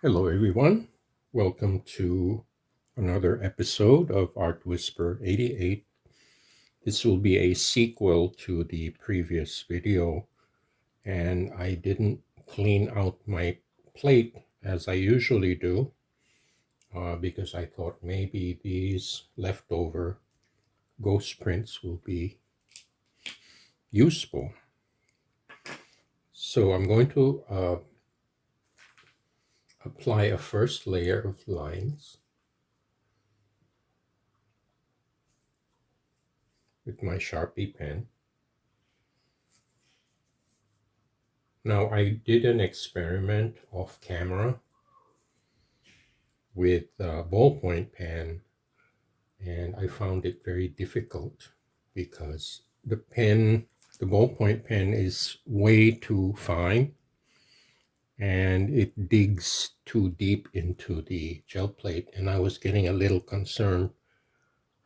Hello, everyone. Welcome to another episode of Art Whisper 88. This will be a sequel to the previous video, and I didn't clean out my plate as I usually do because I thought maybe these leftover ghost prints will be useful. So I'm going to apply a first layer of lines with my Sharpie pen. Now, I did an experiment off camera with a ballpoint pen, and I found it very difficult because the ballpoint pen is way too fine and it digs too deep into the gel plate, and I was getting a little concerned.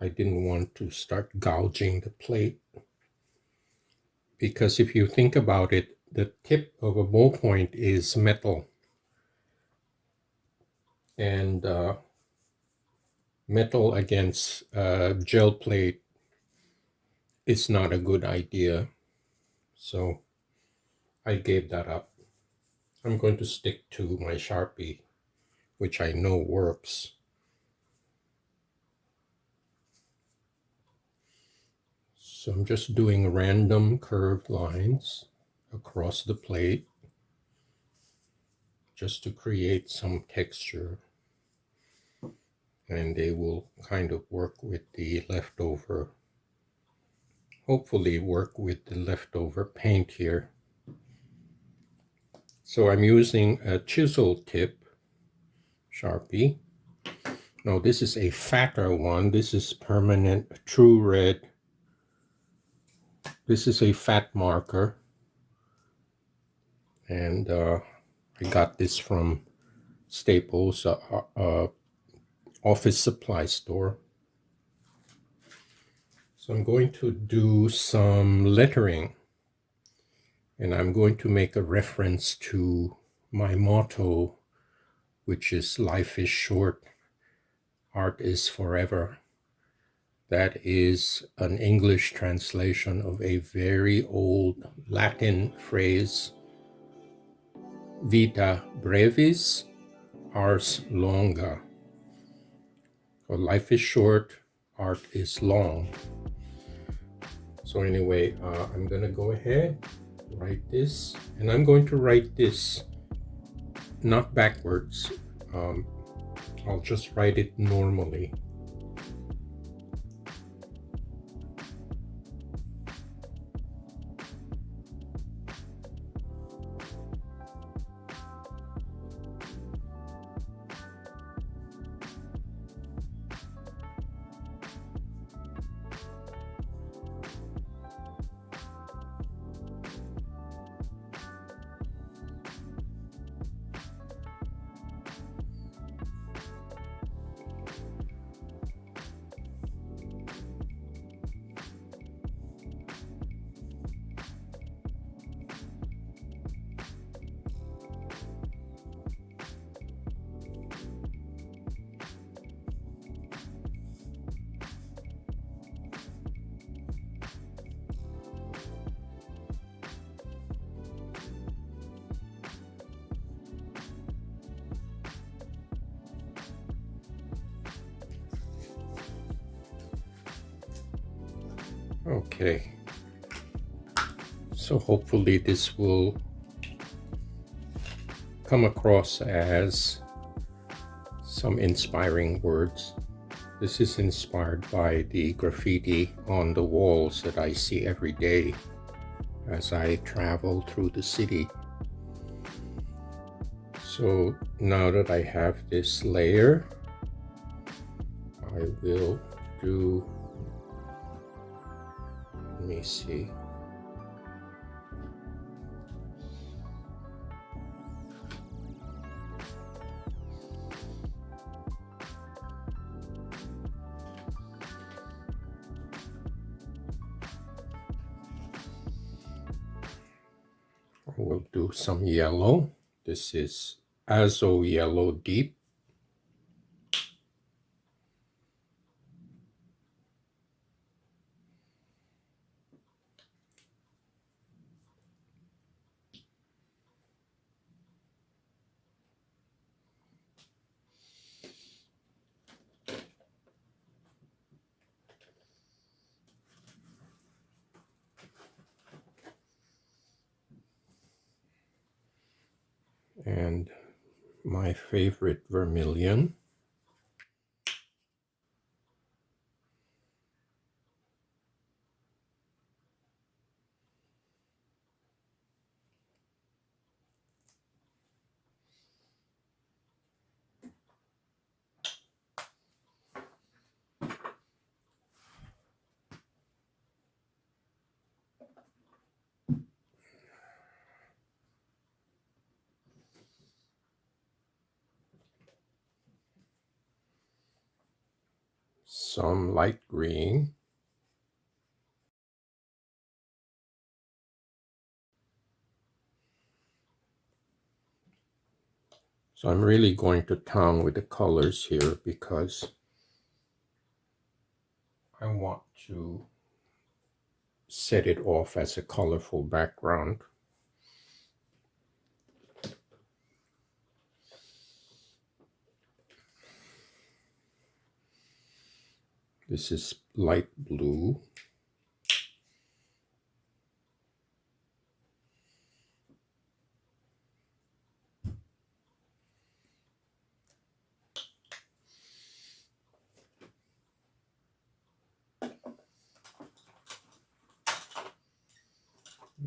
I didn't want to start gouging the plate because if you think about it, the tip of a ballpoint is metal, and metal against gel plate is not a good idea. So I gave that up. I'm going to stick to my Sharpie, which I know works. So I'm just doing random curved lines across the plate just to create some texture, and they will kind of work with the leftover, hopefully work with the leftover paint here. So I'm using a chisel tip Sharpie. No, this is a fatter one. This is permanent True Red. This is a fat marker, and I got this from Staples office supply store. So I'm going to do some lettering, and I'm going to make a reference to my motto, which is life is short, art is forever. That is an English translation of a very old Latin phrase, vita brevis, ars longa. So life is short, art is long. So anyway, I'm gonna go ahead, write this, and I'm going to write this not backwards. I'll just write it normally. Okay, so hopefully this will come across as some inspiring words. This is inspired by the graffiti on the walls that I see every day as I travel through the city. So now that I have this layer, I will do, let me see. We'll do some yellow. This is Azo Yellow Deep. And my favorite vermilion. Some light green. So I'm really going to town with the colors here because I want to set it off as a colorful background. This is light blue. I'm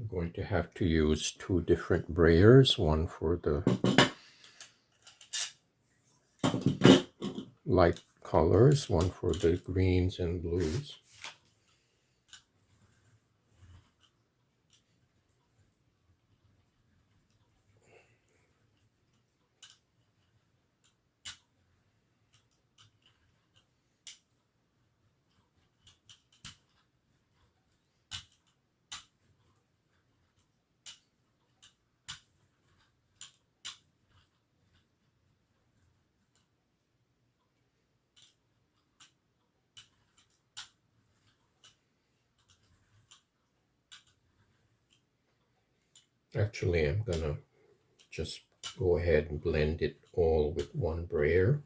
going to have to use two different brayers, one for the light colors, one for the greens and blues. Actually, I'm gonna just go ahead and blend it all with one brayer.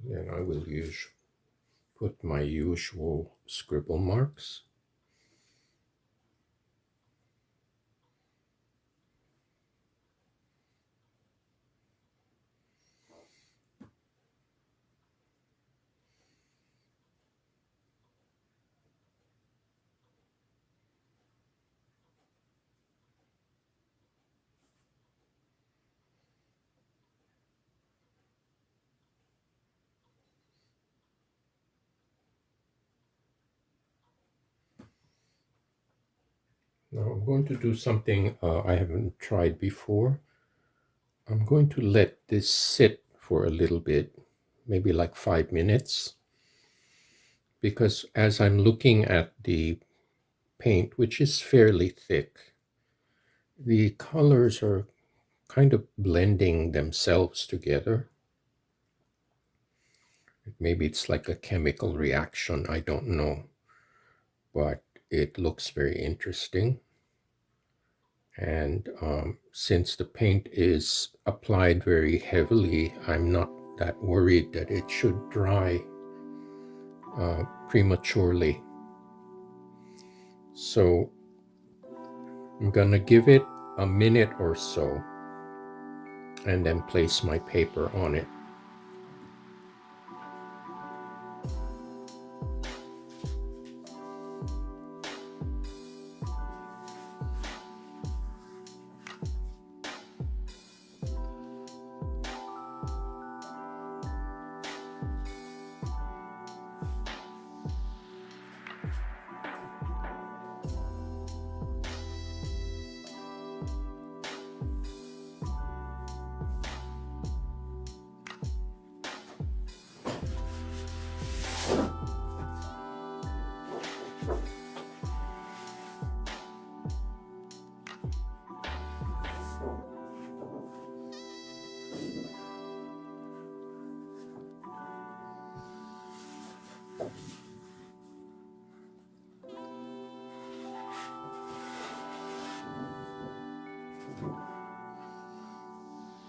Then I will put my usual scribble marks. Now I'm going to do something I haven't tried before. I'm going to let this sit for a little bit, maybe like 5 minutes, because as I'm looking at the paint, which is fairly thick, the colors are kind of blending themselves together. Maybe it's like a chemical reaction, I don't know, but it looks very interesting. And since the paint is applied very heavily, I'm not that worried that it should dry prematurely. So I'm gonna give it a minute or so and then place my paper on it.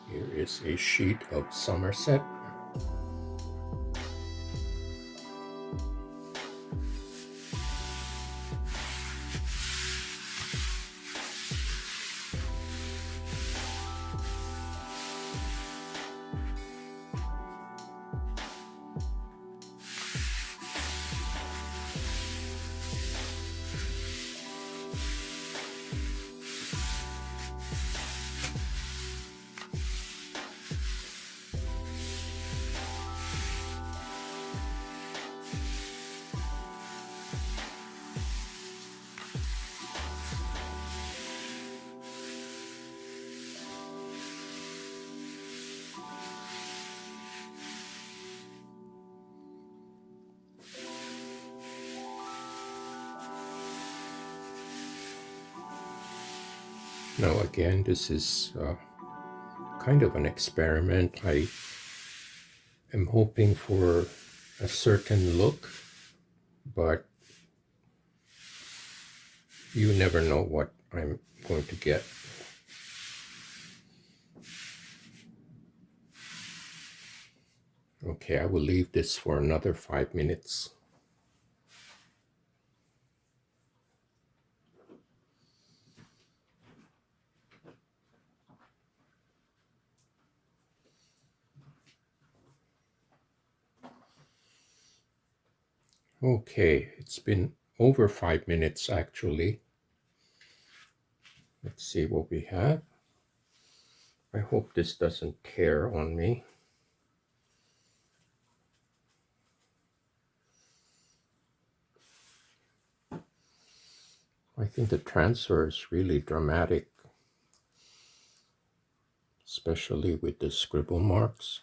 Here is a sheet of Somerset. Now again, this is kind of an experiment. I am hoping for a certain look, but you never know what I'm going to get. Okay, I will leave this for another 5 minutes. Okay, it's been over 5 minutes actually. Let's see what we have. I hope this doesn't tear on me. I think the transfer is really dramatic, especially with the scribble marks.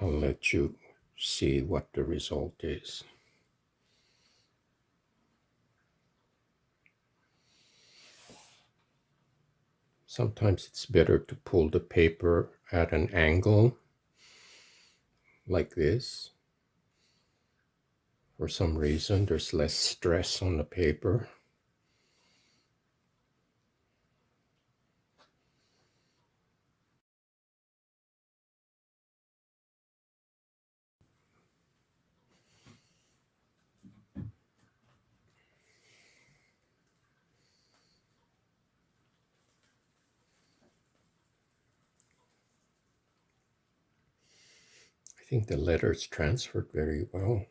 I'll let you see what the result is. Sometimes it's better to pull the paper at an angle like this. For some reason, there's less stress on the paper. I think the letters transferred very well.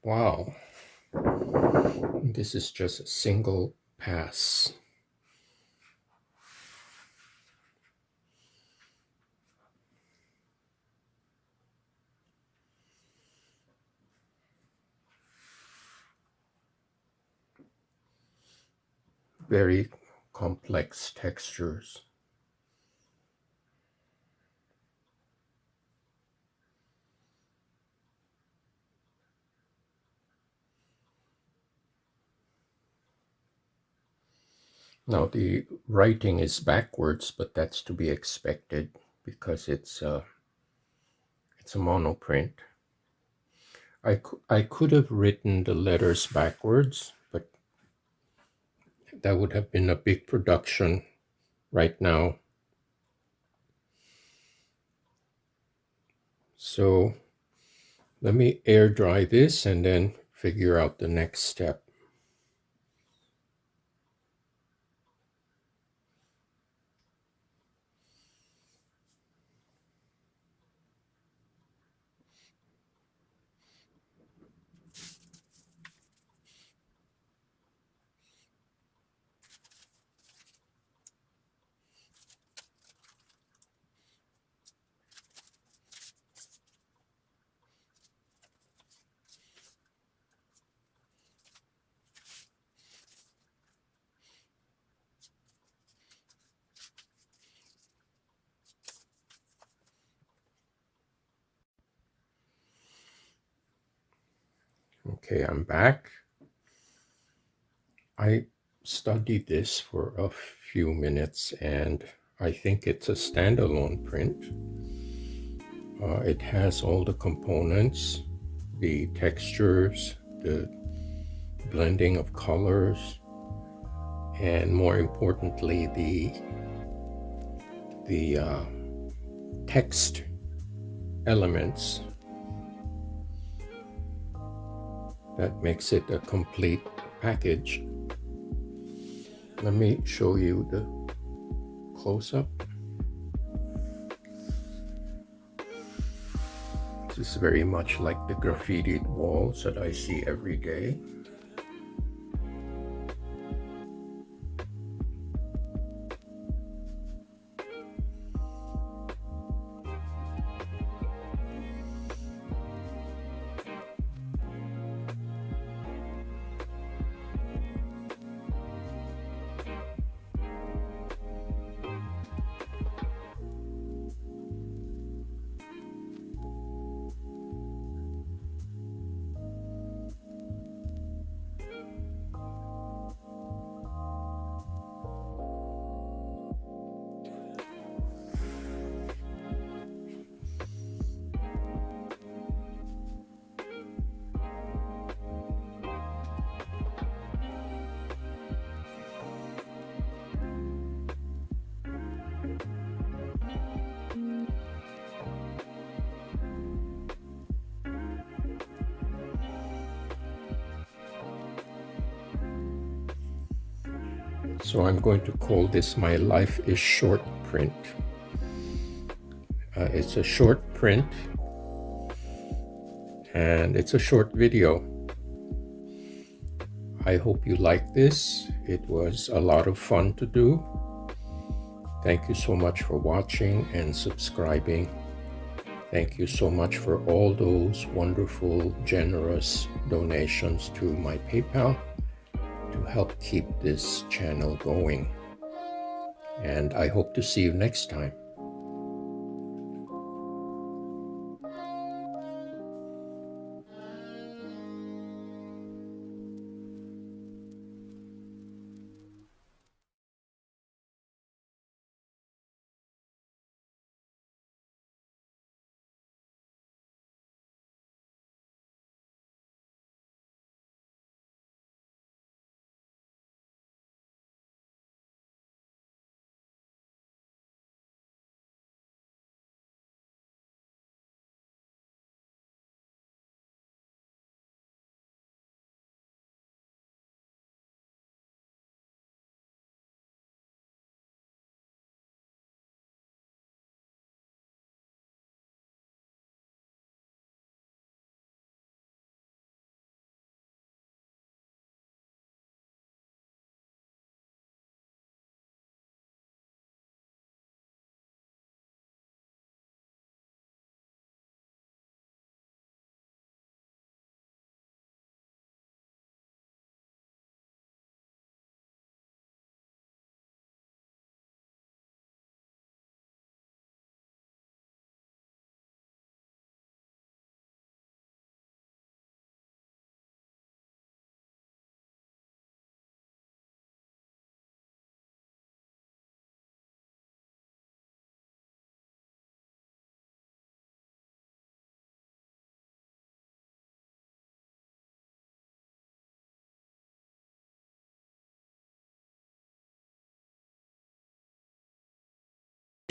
Wow, this is just a single pass. Very complex textures. Now the writing is backwards, but that's to be expected because it's a monoprint. I could have written the letters backwards, but that would have been a big production right now. So let me air dry this and then figure out the next step. Okay, I'm back. I studied this for a few minutes and I think it's a standalone print. It has all the components, the textures, the blending of colors, and more importantly, the text elements that makes it a complete package. Let me show you the close-up. This is very much like the graffitied walls that I see every day. So I'm going to call this my Life is Short print. It's a short print and it's a short video. I hope you like this. It was a lot of fun to do. Thank you so much for watching and subscribing. Thank you so much for all those wonderful, generous donations to my PayPal to help keep this channel going. And I hope to see you next time.